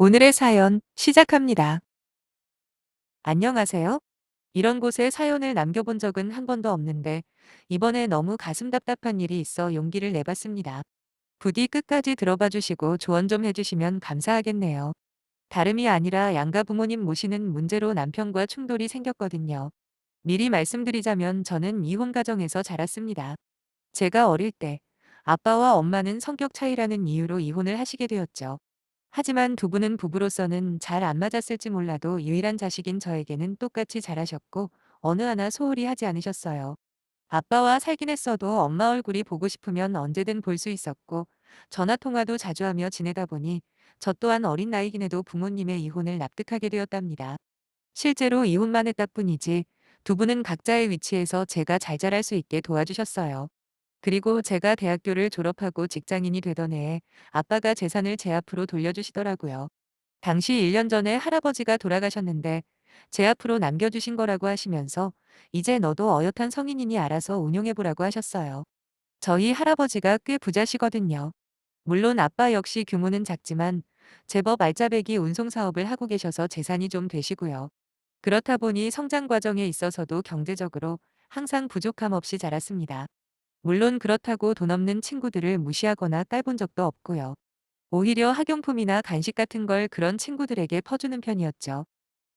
오늘의 사연 시작합니다. 안녕하세요. 이런 곳에 사연을 남겨본 적은 한 번도 없는데 이번에 너무 가슴 답답한 일이 있어 용기를 내봤습니다. 부디 끝까지 들어봐 주시고 조언 좀 해주시면 감사하겠네요. 다름이 아니라 양가 부모님 모시는 문제로 남편과 충돌이 생겼거든요. 미리 말씀드리자면 저는 이혼 가정에서 자랐습니다. 제가 어릴 때 아빠와 엄마는 성격 차이라는 이유로 이혼을 하시게 되었죠. 하지만 두 분은 부부로서는 잘 안 맞았을지 몰라도 유일한 자식인 저에게는 똑같이 잘하셨고 어느 하나 소홀히 하지 않으셨어요. 아빠와 살긴 했어도 엄마 얼굴이 보고 싶으면 언제든 볼 수 있었고 전화 통화도 자주 하며 지내다 보니 저 또한 어린 나이긴 해도 부모님의 이혼을 납득하게 되었답니다. 실제로 이혼만 했다 뿐이지 두 분은 각자의 위치에서 제가 잘 자랄 수 있게 도와주셨어요. 그리고 제가 대학교를 졸업하고 직장인이 되던 해에 아빠가 재산을 제 앞으로 돌려주시더라고요. 당시 1년 전에 할아버지가 돌아가셨는데 제 앞으로 남겨주신 거라고 하시면서 이제 너도 어엿한 성인이니 알아서 운용해보라고 하셨어요. 저희 할아버지가 꽤 부자시거든요. 물론 아빠 역시 규모는 작지만 제법 알짜배기 운송 사업을 하고 계셔서 재산이 좀 되시고요. 그렇다 보니 성장 과정에 있어서도 경제적으로 항상 부족함 없이 자랐습니다. 물론 그렇다고 돈 없는 친구들을 무시하거나 깔본 적도 없고요. 오히려 학용품이나 간식 같은 걸 그런 친구들에게 퍼주는 편이었죠.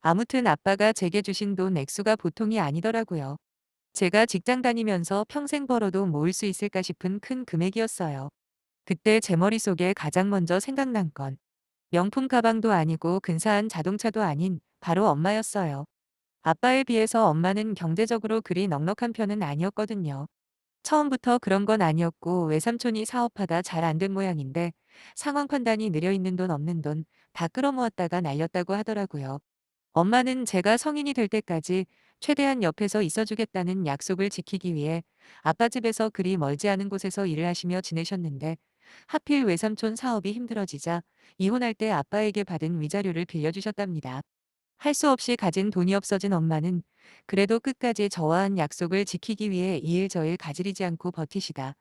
아무튼 아빠가 제게 주신 돈 액수가 보통이 아니더라고요. 제가 직장 다니면서 평생 벌어도 모을 수 있을까 싶은 큰 금액이었어요. 그때 제 머릿속에 가장 먼저 생각난 건 명품 가방도 아니고 근사한 자동차도 아닌 바로 엄마였어요. 아빠에 비해서 엄마는 경제적으로 그리 넉넉한 편은 아니었거든요. 처음부터 그런 건 아니었고 외삼촌이 사업하다 잘 안 된 모양인데 상황 판단이 느려 있는 돈 없는 돈 다 끌어모았다가 날렸다고 하더라고요. 엄마는 제가 성인이 될 때까지 최대한 옆에서 있어주겠다는 약속을 지키기 위해 아빠 집에서 그리 멀지 않은 곳에서 일을 하시며 지내셨는데 하필 외삼촌 사업이 힘들어지자 이혼할 때 아빠에게 받은 위자료를 빌려주셨답니다. 할 수 없이 가진 돈이 없어진 엄마는 그래도 끝까지 저와 한 약속을 지키기 위해 이 일 저 일 가지리지 않고 버티시다.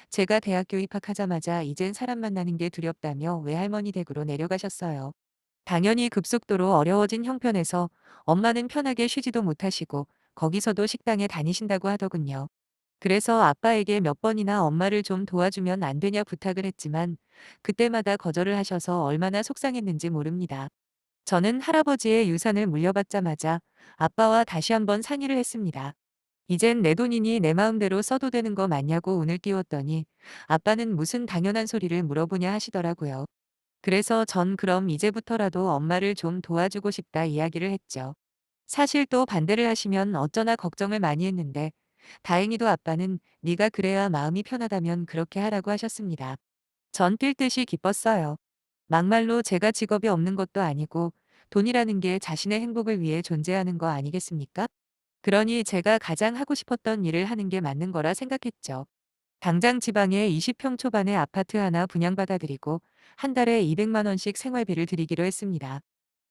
제가 대학교 입학하자마자 이젠 사람 만나는 게 두렵다며 외할머니 댁으로 내려가셨어요. 당연히 급속도로 어려워진 형편에서 엄마는 편하게 쉬지도 못하시고 거기서도 식당에 다니신다고 하더군요. 그래서 아빠에게 몇 번이나 엄마를 좀 도와주면 안 되냐 부탁을 했지만 그때마다 거절을 하셔서 얼마나 속상했는지 모릅니다. 저는 할아버지의 유산을 물려받자마자 아빠와 다시 한번 상의를 했습니다. 이젠 내 돈이니 내 마음대로 써도 되는 거 맞냐고 운을 띄웠더니 아빠는 무슨 당연한 소리를 물어보냐 하시더라고요. 그래서 전 그럼 이제부터라도 엄마를 좀 도와주고 싶다 이야기를 했죠. 사실 또 반대를 하시면 어쩌나 걱정을 많이 했는데 다행히도 아빠는 네가 그래야 마음이 편하다면 그렇게 하라고 하셨습니다. 전 뛸 듯이 기뻤어요. 막말로 제가 직업이 없는 것도 아니고 돈이라는 게 자신의 행복을 위해 존재하는 거 아니겠습니까? 그러니 제가 가장 하고 싶었던 일을 하는 게 맞는 거라 생각했죠. 당장 지방에 20평 초반의 아파트 하나 분양받아드리고 한 달에 200만 원씩 생활비를 드리기로 했습니다.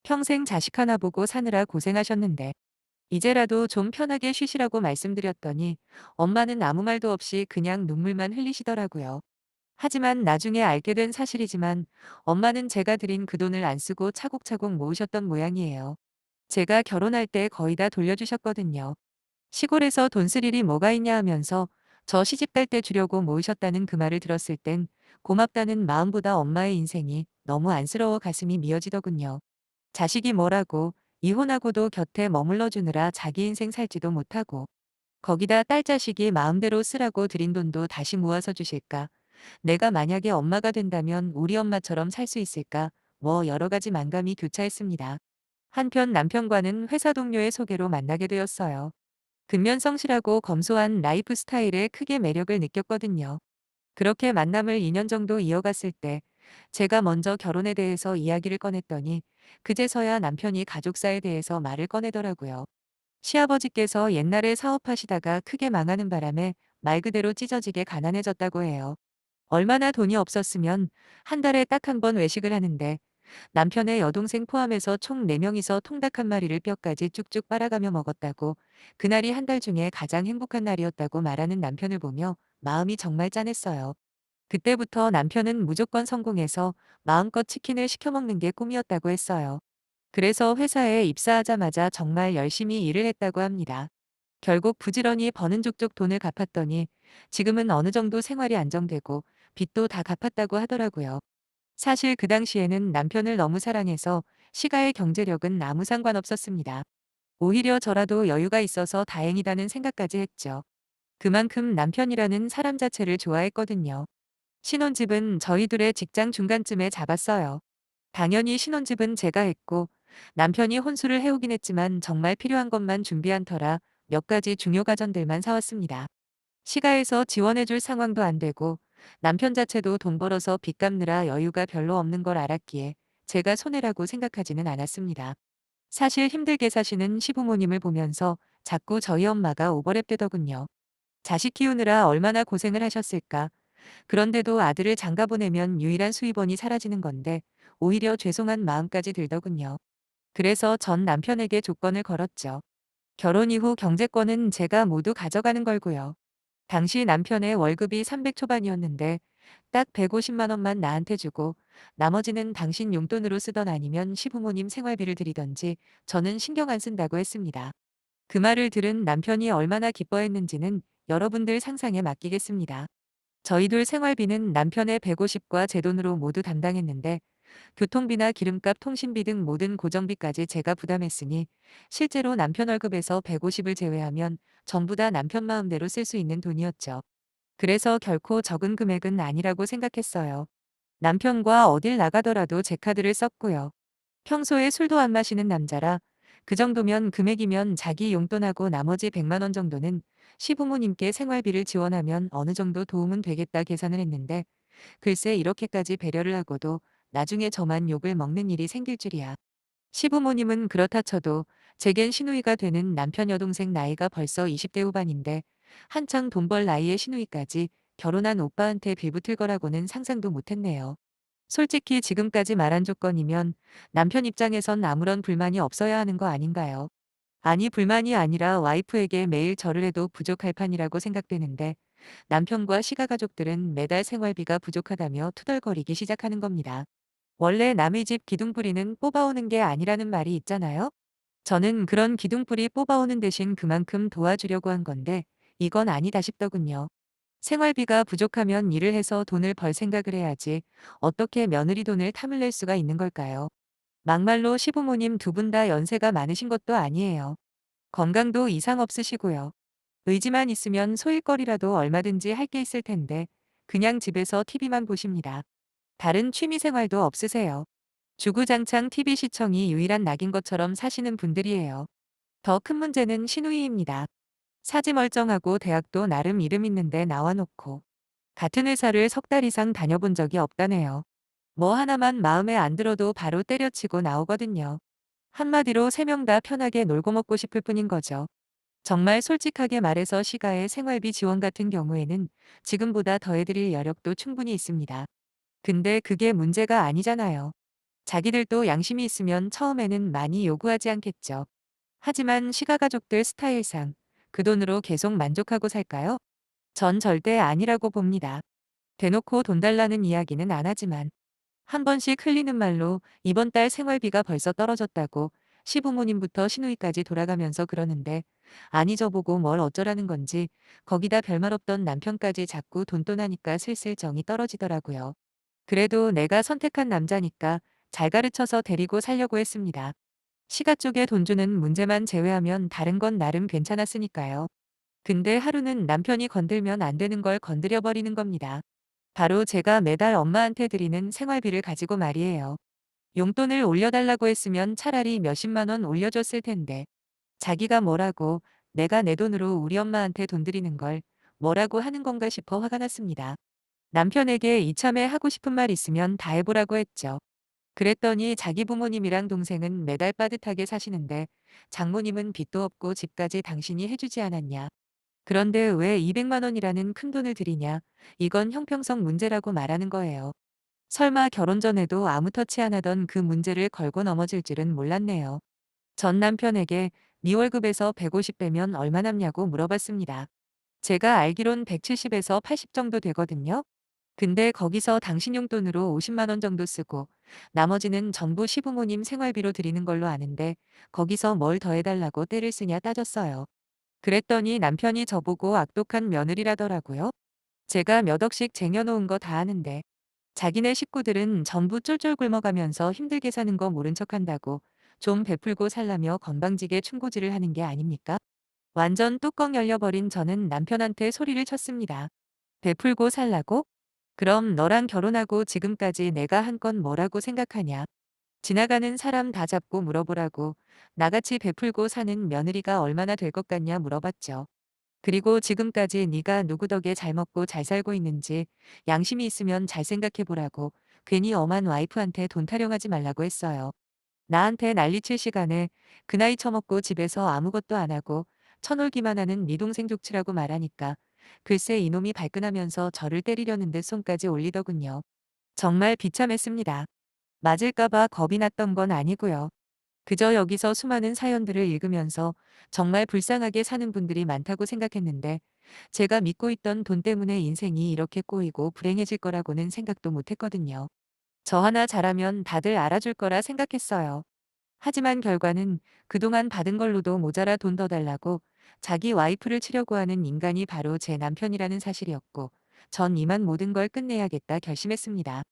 평생 자식 하나 보고 사느라 고생하셨는데 이제라도 좀 편하게 쉬시라고 말씀드렸더니 엄마는 아무 말도 없이 그냥 눈물만 흘리시더라고요. 하지만 나중에 알게 된 사실이지만 엄마는 제가 드린 그 돈을 안 쓰고 차곡차곡 모으셨던 모양이에요. 제가 결혼할 때 거의 다 돌려주셨거든요. 시골에서 돈 쓸 일이 뭐가 있냐 하면서 저 시집 갈 때 주려고 모으셨다는 그 말을 들었을 땐 고맙다는 마음보다 엄마의 인생이 너무 안쓰러워 가슴이 미어지더군요. 자식이 뭐라고 이혼하고도 곁에 머물러 주느라 자기 인생 살지도 못하고 거기다 딸 자식이 마음대로 쓰라고 드린 돈도 다시 모아서 주실까? 내가 만약에 엄마가 된다면 우리 엄마처럼 살 수 있을까? 뭐 여러 가지 만감이 교차했습니다. 한편 남편과는 회사 동료의 소개로 만나게 되었어요. 근면성실하고 검소한 라이프 스타일에 크게 매력을 느꼈거든요. 그렇게 만남을 2년 정도 이어갔을 때 제가 먼저 결혼에 대해서 이야기를 꺼냈더니 그제서야 남편이 가족사에 대해서 말을 꺼내더라고요. 시아버지께서 옛날에 사업하시다가 크게 망하는 바람에 말 그대로 찢어지게 가난해졌다고 해요. 얼마나 돈이 없었으면 한 달에 딱 한 번 외식을 하는데 남편의 여동생 포함해서 총 4명이서 통닭 한 마리를 뼈까지 쭉쭉 빨아가며 먹었다고 그날이 한 달 중에 가장 행복한 날이었다고 말하는 남편을 보며 마음이 정말 짠했어요. 그때부터 남편은 무조건 성공해서 마음껏 치킨을 시켜 먹는 게 꿈이었다고 했어요. 그래서 회사에 입사하자마자 정말 열심히 일을 했다고 합니다. 결국 부지런히 버는 족족 돈을 갚았더니 지금은 어느 정도 생활이 안정되고 빚도 다 갚았다고 하더라고요. 사실 그 당시에는 남편을 너무 사랑해서 시가의 경제력은 아무 상관없었습니다. 오히려 저라도 여유가 있어서 다행이다는 생각까지 했죠. 그만큼 남편이라는 사람 자체를 좋아했거든요. 신혼집은 저희들의 직장 중간쯤에 잡았어요. 당연히 신혼집은 제가 했고 남편이 혼수를 해오긴 했지만 정말 필요한 것만 준비한 터라 몇 가지 중요 가전들만 사왔습니다. 시가에서 지원해줄 상황도 안 되고 남편 자체도 돈 벌어서 빚 갚느라 여유가 별로 없는 걸 알았기에 제가 손해라고 생각하지는 않았습니다. 사실 힘들게 사시는 시부모님을 보면서 자꾸 저희 엄마가 오버랩 되더군요. 자식 키우느라 얼마나 고생을 하셨을까. 그런데도 아들을 장가 보내면 유일한 수입원이 사라지는 건데 오히려 죄송한 마음까지 들더군요. 그래서 전 남편에게 조건을 걸었죠. 결혼 이후 경제권은 제가 모두 가져가는 걸고요. 당시 남편의 월급이 300 초반이었는데 딱 150만 원만 나한테 주고 나머지는 당신 용돈으로 쓰던 아니면 시부모님 생활비를 드리던지 저는 신경 안 쓴다고 했습니다. 그 말을 들은 남편이 얼마나 기뻐했는지는 여러분들 상상에 맡기겠습니다. 저희 둘 생활비는 남편의 150과 제 돈으로 모두 담당했는데 교통비나 기름값, 통신비 등 모든 고정비까지 제가 부담했으니 실제로 남편 월급에서 150을 제외하면 전부 다 남편 마음대로 쓸 수 있는 돈이었죠. 그래서 결코 적은 금액은 아니라고 생각했어요. 남편과 어딜 나가더라도 제 카드를 썼고요. 평소에 술도 안 마시는 남자라 그 정도면 금액이면 자기 용돈하고 나머지 100만 원 정도는 시부모님께 생활비를 지원하면 어느 정도 도움은 되겠다 계산을 했는데 글쎄 이렇게까지 배려를 하고도 나중에 저만 욕을 먹는 일이 생길 줄이야. 시부모님은 그렇다 쳐도 제겐 시누이가 되는 남편 여동생 나이가 벌써 20대 후반인데 한창 돈 벌 나이에 시누이까지 결혼한 오빠한테 빌붙을 거라고는 상상도 못했네요. 솔직히 지금까지 말한 조건이면 남편 입장에선 아무런 불만이 없어야 하는 거 아닌가요? 아니 불만이 아니라 와이프에게 매일 절을 해도 부족할 판이라고 생각되는데 남편과 시가가족들은 매달 생활비가 부족하다며 투덜거리기 시작하는 겁니다. 원래 남의 집 기둥뿌리는 뽑아오는 게 아니라는 말이 있잖아요. 저는 그런 기둥뿌리 뽑아오는 대신 그만큼 도와주려고 한 건데 이건 아니다 싶더군요. 생활비가 부족하면 일을 해서 돈을 벌 생각을 해야지 어떻게 며느리 돈을 탐을 낼 수가 있는 걸까요? 막말로 시부모님 두 분 다 연세가 많으신 것도 아니에요. 건강도 이상 없으시고요. 의지만 있으면 소일거리라도 얼마든지 할 게 있을 텐데 그냥 집에서 TV만 보십니다. 다른 취미 생활도 없으세요. 주구장창 TV 시청이 유일한 낙인 것처럼 사시는 분들이에요. 더 큰 문제는 시누이입니다. 사지 멀쩡하고 대학도 나름 이름 있는데 나와놓고 같은 회사를 석 달 이상 다녀본 적이 없다네요. 뭐 하나만 마음에 안 들어도 바로 때려치고 나오거든요. 한마디로 세 명 다 편하게 놀고 먹고 싶을 뿐인 거죠. 정말 솔직하게 말해서 시가의 생활비 지원 같은 경우에는 지금보다 더해드릴 여력도 충분히 있습니다. 근데 그게 문제가 아니잖아요. 자기들도 양심이 있으면 처음에는 많이 요구하지 않겠죠. 하지만 시가가족들 스타일상 그 돈으로 계속 만족하고 살까요? 전 절대 아니라고 봅니다. 대놓고 돈 달라는 이야기는 안 하지만 한 번씩 흘리는 말로 이번 달 생활비가 벌써 떨어졌다고 시부모님부터 시누이까지 돌아가면서 그러는데 아니 저보고 뭘 어쩌라는 건지 거기다 별말 없던 남편까지 자꾸 돈돈하니까 슬슬 정이 떨어지더라고요. 그래도 내가 선택한 남자니까 잘 가르쳐서 데리고 살려고 했습니다. 시가 쪽에 돈 주는 문제만 제외하면 다른 건 나름 괜찮았으니까요. 근데 하루는 남편이 건들면 안 되는 걸 건드려 버리는 겁니다. 바로 제가 매달 엄마한테 드리는 생활비를 가지고 말이에요. 용돈을 올려달라고 했으면 차라리 몇십만 원 올려줬을 텐데 자기가 뭐라고 내가 내 돈으로 우리 엄마한테 돈 드리는 걸 뭐라고 하는 건가 싶어 화가 났습니다. 남편에게 이참에 하고 싶은 말 있으면 다 해보라고 했죠. 그랬더니 자기 부모님이랑 동생은 매달 빠듯하게 사시는데 장모님은 빚도 없고 집까지 당신이 해주지 않았냐. 그런데 왜 200만 원이라는 큰돈을 들이냐. 이건 형평성 문제라고 말하는 거예요. 설마 결혼 전에도 아무 터치 안 하던 그 문제를 걸고 넘어질 줄은 몰랐네요. 전 남편에게 네 월급에서 150 빼면 얼마 남냐고 물어봤습니다. 제가 알기론 170에서 80 정도 되거든요. 근데 거기서 당신 용돈으로 50만 원 정도 쓰고 나머지는 전부 시부모님 생활비로 드리는 걸로 아는데 거기서 뭘 더 해달라고 떼를 쓰냐 따졌어요. 그랬더니 남편이 저보고 악독한 며느리라더라고요. 제가 몇 억씩 쟁여놓은 거 다 아는데 자기네 식구들은 전부 쫄쫄 굶어가면서 힘들게 사는 거 모른 척한다고 좀 베풀고 살라며 건방지게 충고질을 하는 게 아닙니까? 완전 뚜껑 열려버린 저는 남편한테 소리를 쳤습니다. 베풀고 살라고? 그럼 너랑 결혼하고 지금까지 내가 한 건 뭐라고 생각하냐? 지나가는 사람 다 잡고 물어보라고 나같이 베풀고 사는 며느리가 얼마나 될 것 같냐 물어봤죠. 그리고 지금까지 네가 누구 덕에 잘 먹고 잘 살고 있는지 양심이 있으면 잘 생각해 보라고 괜히 엄한 와이프한테 돈 타령하지 말라고 했어요. 나한테 난리칠 시간에 그 나이 처먹고 집에서 아무것도 안 하고 쳐놀기만 하는 네 동생 족치라고 말하니까 글쎄 이놈이 발끈하면서 저를 때리려는 듯 손까지 올리더군요. 정말 비참했습니다. 맞을까 봐 겁이 났던 건 아니고요. 그저 여기서 수많은 사연들을 읽으면서 정말 불쌍하게 사는 분들이 많다고 생각했는데 제가 믿고 있던 돈 때문에 인생이 이렇게 꼬이고 불행해질 거라고는 생각도 못 했거든요. 저 하나 잘하면 다들 알아줄 거라 생각했어요. 하지만 결과는 그동안 받은 걸로도 모자라 돈 더 달라고 자기 와이프를 치려고 하는 인간이 바로 제 남편이라는 사실이었고 전 이만 모든 걸 끝내야겠다 결심했습니다.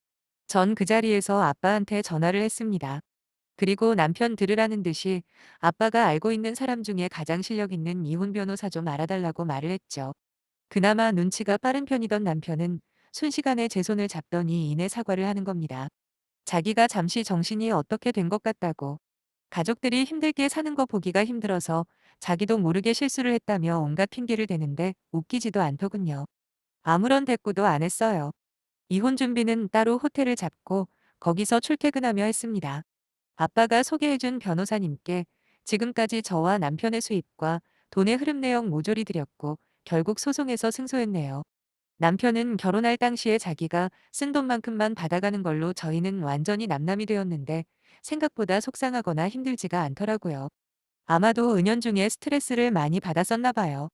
전 그 자리에서 아빠한테 전화를 했습니다. 그리고 남편 들으라는 듯이 아빠가 알고 있는 사람 중에 가장 실력 있는 이혼 변호사 좀 알아달라고 말을 했죠. 그나마 눈치가 빠른 편이던 남편은 순식간에 제 손을 잡더니 이내 사과를 하는 겁니다. 자기가 잠시 정신이 어떻게 된 것 같다고. 가족들이 힘들게 사는 거 보기가 힘들어서 자기도 모르게 실수를 했다며 온갖 핑계를 대는데 웃기지도 않더군요. 아무런 대꾸도 안 했어요. 이혼 준비는 따로 호텔을 잡고 거기서 출퇴근하며 했습니다. 아빠가 소개해준 변호사님께 지금까지 저와 남편의 수입과 돈의 흐름 내역 모조리 드렸고 결국 소송에서 승소했네요. 남편은 결혼할 당시에 자기가 쓴 돈만큼만 받아가는 걸로 저희는 완전히 남남이 되었는데 생각보다 속상하거나 힘들지가 않더라고요. 아마도 은연중에 스트레스를 많이 받았었나 봐요.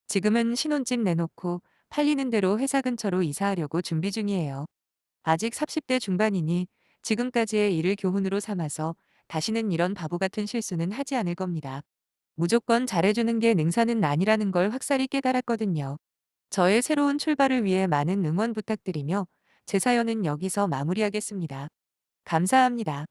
지금은 신혼집 내놓고 팔리는 대로 회사 근처로 이사하려고 준비 중이에요. 아직 30대 중반이니 지금까지의 일을 교훈으로 삼아서 다시는 이런 바보 같은 실수는 하지 않을 겁니다. 무조건 잘해주는 게 능사는 아니라는 걸 확실히 깨달았거든요. 저의 새로운 출발을 위해 많은 응원 부탁드리며 제 사연은 여기서 마무리하겠습니다. 감사합니다.